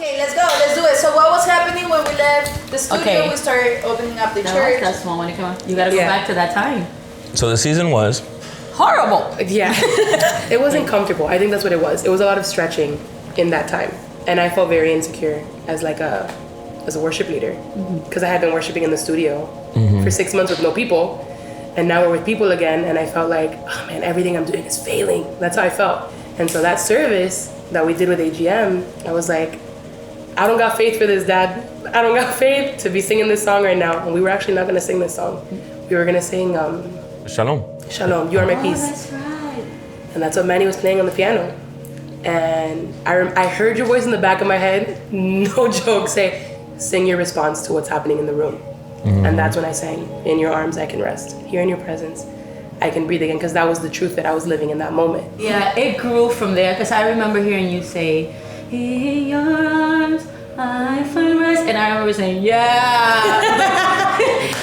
Okay, let's go. Let's do it. So what was happening when we left the studio? Okay. We started opening up the church. That's one when it came out. You gotta go back to that time. So the season was Horrible. Yeah. It wasn't comfortable. I think that's what it was. It was a lot of stretching in that time. And I felt very insecure as a worship leader. Because I had been worshiping in the studio for 6 months with no people. And now we're with people again. And I felt like, oh man, everything I'm doing is failing. That's how I felt. And so that service that we did with AGM, I was like, I don't got faith for this, Dad. I don't got faith to be singing this song right now. And we were actually not going to sing this song. We were going to sing Shalom. Shalom, You Are My Peace. That's right. And that's what Manny was playing on the piano. And I heard your voice in the back of my head, no joke, say, sing your response to what's happening in the room. And that's when I sang, in your arms I can rest. Here in your presence, I can breathe again. Because that was the truth that I was living in that moment. Yeah, it grew from there. Because I remember hearing you say, in your arms I find rest. And I remember saying, yeah.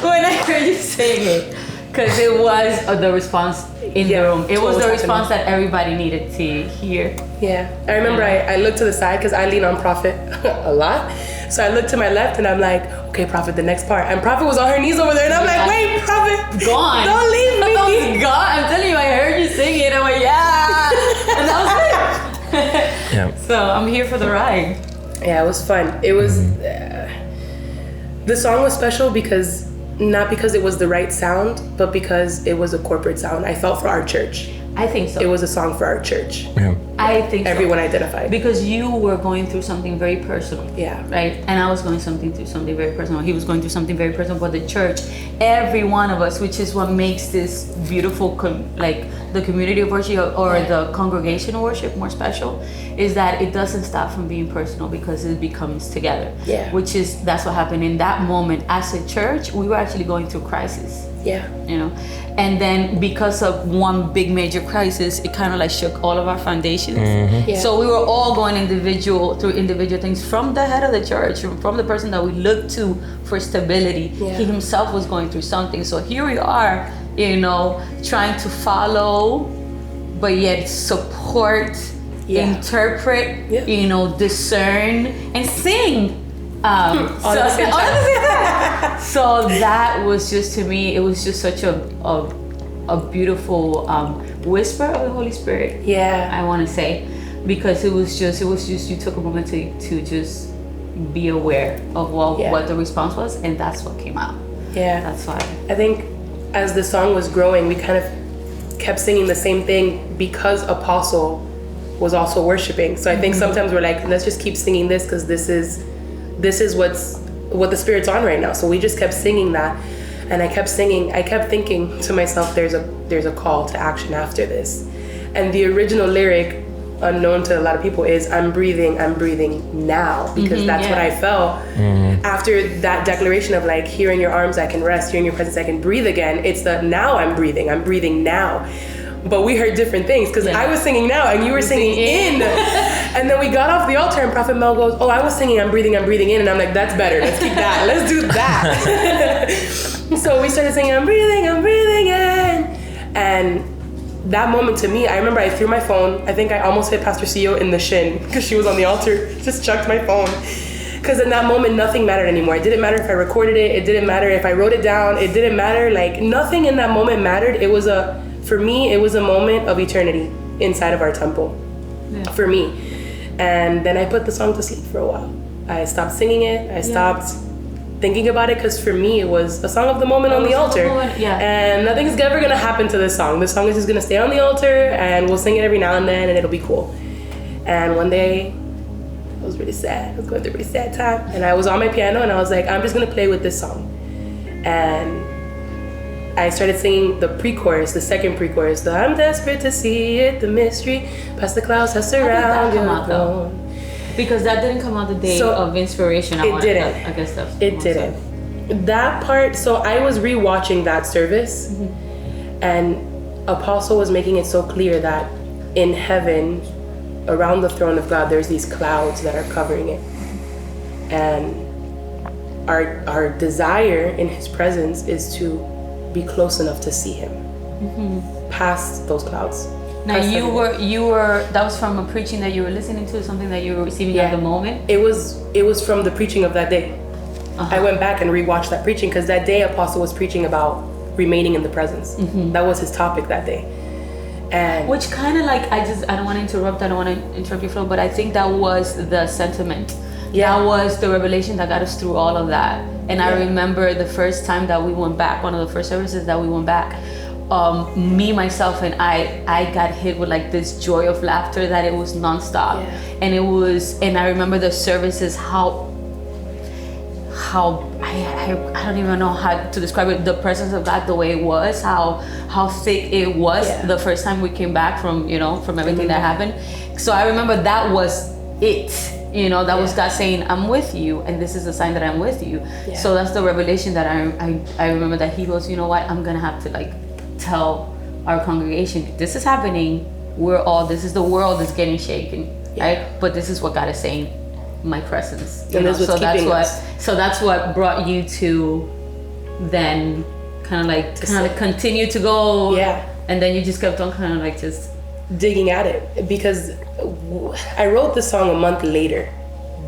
When I heard you saying it. Because it was the response in the room. It was the response that everybody needed to hear. Yeah. I remember I looked to the side because I lean on Prophet a lot. So I looked to my left and I'm like, okay, Prophet, the next part. And Prophet was on her knees over there. And I'm like, wait, Prophet. Gone. Don't leave me. I was gone. I'm telling you, I heard you sing it. I'm like, yeah. And that was it. Yeah. So I'm here for the ride. Yeah, it was fun. It was... the song was special because... Not because it was the right sound, but because it was a corporate sound. I felt for our church. I think so. It was a song for our church. Yeah. I think Everyone identified. Because you were going through something very personal. Yeah. Right? And I was going through something very personal. He was going through something very personal. But the church, every one of us, which is what makes this beautiful, the community of worship or the congregational worship more special, is that it doesn't stop from being personal because it becomes together. Yeah. That's what happened in that moment. As a church, we were actually going through crisis. Yeah. You know, and then because of one big major crisis, it kind of like shook all of our foundations. Yeah. So we were all going through individual things, from the head of the church, from the person that we looked to for stability. Yeah. He himself was going through something. So here we are, you know, trying to follow, but yet support, interpret, you know, discern, and sing. All at the same time. So that was just, to me, it was just such a beautiful whisper of the Holy Spirit. Yeah. I want to say, because it was just you took a moment to just be aware of what the response was, and that's what came out. Yeah. That's why. I think as the song was growing, we kind of kept singing the same thing because Apostle was also worshiping. So I think sometimes we're like, let's just keep singing this because this is what the Spirit's on right now. So we just kept singing that, and I kept singing. I kept thinking to myself, there's a call to action after this. And the original lyric, unknown to a lot of people, is I'm breathing now, because that's what I felt after that declaration of like, here in your arms I can rest, here in your presence I can breathe again. It's the now I'm breathing now. But we heard different things, because I was singing now and you were singing in. And then we got off the altar and Prophet Mel goes, oh, I was singing I'm breathing in. And I'm like, that's better. Let's keep that. Let's do that. So we started singing I'm breathing in. And that moment to me, I remember I threw my phone. I think I almost hit Pastor CEO in the shin because she was on the altar. Just chucked my phone. Because in that moment, nothing mattered anymore. It didn't matter if I recorded it. It didn't matter if I wrote it down. It didn't matter. Like, nothing in that moment mattered. For me, it was a moment of eternity inside of our temple, for me. And then I put the song to sleep for a while. I stopped singing it. I stopped thinking about it, because for me, it was a song of the moment on the altar. And nothing's ever gonna happen to this song. This song is just gonna stay on the altar, and we'll sing it every now and then, and it'll be cool. And one day, I was really sad. I was going through a really sad time. And I was on my piano, and I was like, I'm just gonna play with this song. And I started singing the pre-chorus, the second pre-chorus, the I'm desperate to see it, the mystery, past the clouds has surrounded your throne. Because that didn't come out the day of inspiration. It didn't. I guess that's it didn't. That part, so I was rewatching that service, and Apostle was making it so clear that in heaven, around the throne of God, there's these clouds that are covering it. And our desire in his presence is to be close enough to see him past those clouds. Now you were that was from a preaching that you were listening to, something that you were receiving at the moment? It was from the preaching of that day. I went back and rewatched that preaching because that day Apostle was preaching about remaining in the presence. That was his topic that day. And which kind of like, I don't want to interrupt, I don't want to interrupt your flow, but I think that was the sentiment. Yeah. That was the revelation that got us through all of that. And I remember the first time that we went back, one of the first services that we went back, me, myself, and I got hit with like this joy of laughter that it was nonstop. And I remember the services, how I don't even know how to describe it, the presence of God, the way it was, how thick it was the first time we came back from everything that happened. So I remember that was it, that was God saying, I'm with you, and this is a sign that I'm with you. So that's the revelation that I remember, that he goes, you know what, I'm gonna have to like tell our congregation, this is happening, this is the world is getting shaken, right? But this is what God is saying, my presence. And that's what's keeping us. So that's what brought you to then kind of continue to go. And then you just kept on kind of like just digging at it, because I wrote the song a month later.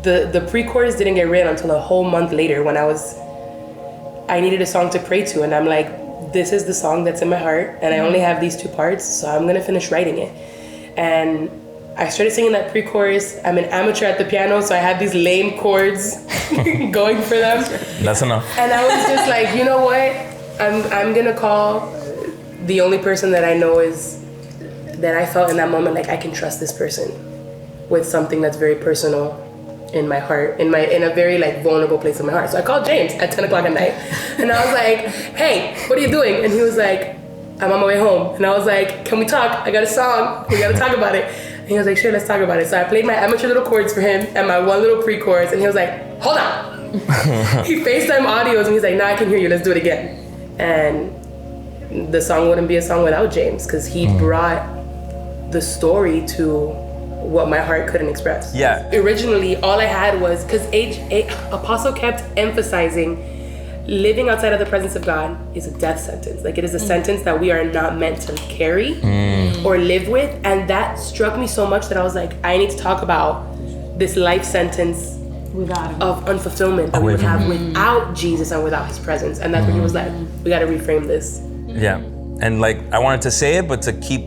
The pre-chorus didn't get written until a whole month later, when I needed a song to pray to, and I'm like, this is the song that's in my heart, and I only have these two parts, so I'm gonna finish writing it. And I started singing that pre-chorus. I'm an amateur at the piano, so I had these lame chords going for them. That's enough. And I was just like, you know what? I'm gonna call the only person that I know that I felt in that moment like I can trust this person with something that's very personal in my heart, in a very like vulnerable place in my heart. So I called James at 10 o'clock at night, and I was like, hey, what are you doing? And he was like, I'm on my way home. And I was like, can we talk? I got a song. We gotta talk about it. And he was like, sure, let's talk about it. So I played my amateur little chords for him and my one little pre-chorus, and he was like, hold on. He FaceTime audios and he's like, nah, I can hear you, let's do it again. And the song wouldn't be a song without James, because he brought the story to what my heart couldn't express. Yeah. Originally, all I had was, because Apostle kept emphasizing living outside of the presence of God is a death sentence. Like, it is a sentence that we are not meant to carry or live with. And that struck me so much that I was like, I need to talk about this life sentence of unfulfillment that we would have without Jesus and without his presence. And that's when he was like, we got to reframe this. Yeah. And like, I wanted to say it, but to keep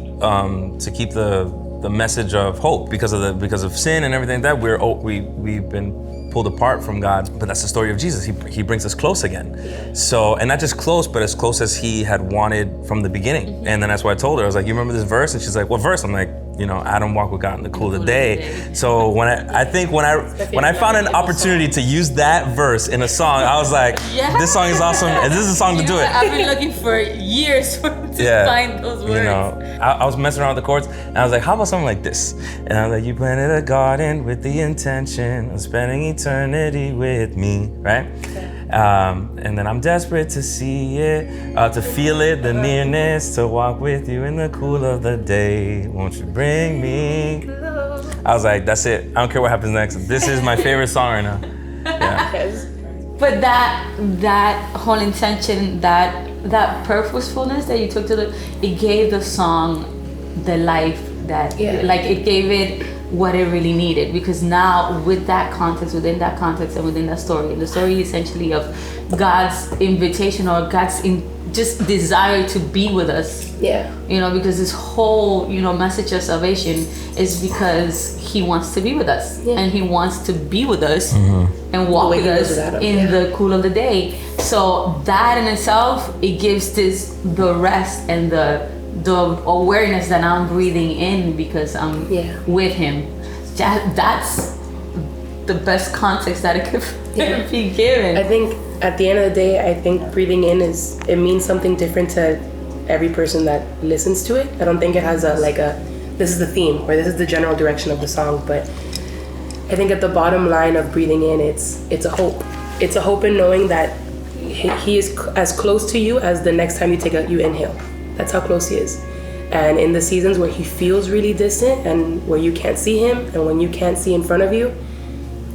the message of hope because of sin and everything that we've been pulled apart from God, but that's the story of Jesus. He brings us close again. So, and not just close, but as close as he had wanted from the beginning. And then that's why I told her, I was like, you remember this verse? And she's like, what verse? I'm like, Adam walked with God in the cool of the day. So when I found an opportunity to use that verse in a song, I was like, this song is awesome, and this is a song to do it. I've been looking for years to find those words. I was messing around with the chords, and I was like, how about something like this? And I was like, you planted a garden with the intention of spending eternity with me, right? And then I'm desperate to see it, to feel it, the nearness, to walk with you in the cool of the day. Won't you bring me? I was like, that's it. I don't care what happens next. This is my favorite song right now. Yeah. But that whole intention, that purposefulness that you took to it gave the song the life that, like, it gave it what it really needed, because now with that context, within that context and within that story, and the story essentially of God's invitation or God's just desire to be with us. Yeah. Because this whole, message of salvation is because he wants to be with us. Yeah. And he wants to be with us and walk with us in the cool of the day. So that in itself, it gives the rest and the awareness that I'm breathing in because I'm with him. That's the best context that it could be given. I think at the end of the day, I think breathing in it means something different to every person that listens to it. I don't think it has this is the theme or this is the general direction of the song, but I think at the bottom line of breathing in, it's a hope. It's a hope in knowing that he is as close to you as the next time you inhale. That's how close he is. And in the seasons where he feels really distant and where you can't see him and when you can't see in front of you,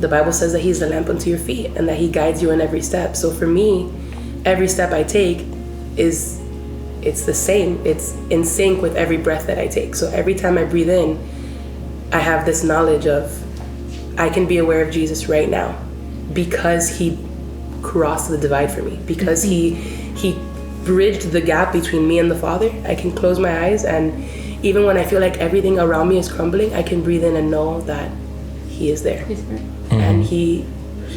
the Bible says that he's the lamp unto your feet and that he guides you in every step. So for me, every step I take is it's the same. It's in sync with every breath that I take. So every time I breathe in, I have this knowledge of I can be aware of Jesus right now because he crossed the divide for me, because he bridged the gap between me and the Father. I can close my eyes, and even when I feel like everything around me is crumbling, I can breathe in and know that he is there. And he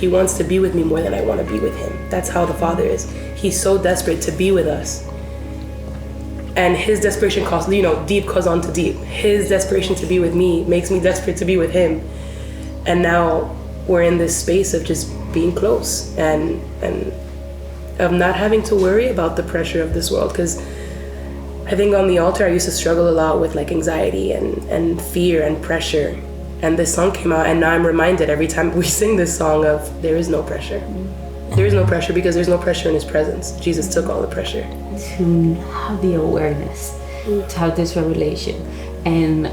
wants to be with me more than I want to be with him. That's how the Father is. He's so desperate to be with us. And his desperation calls, deep calls on to deep. His desperation to be with me makes me desperate to be with him. And now we're in this space of just being close and of not having to worry about the pressure of this world. Because I think on the altar I used to struggle a lot with like anxiety and fear and pressure. And this song came out, and now I'm reminded every time we sing this song of there is no pressure. There is no pressure because there's no pressure in his presence. Jesus took all the pressure. To have the awareness, to have this revelation, and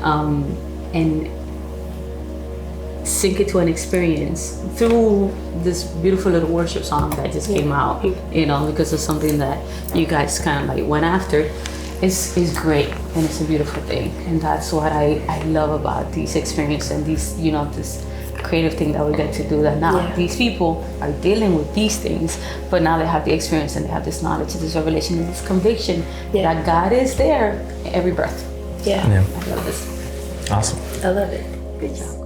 sync it to an experience through this beautiful little worship song that just came out, because of something that you guys kind of like went after. Is great, and it's a beautiful thing, and that's what I love about these experiences and these, this creative thing that we get to do, that now these people are dealing with these things, but now they have the experience and they have this knowledge, this revelation, and this conviction that God is there every breath. Yeah. I love this. Awesome. I love it. Good job.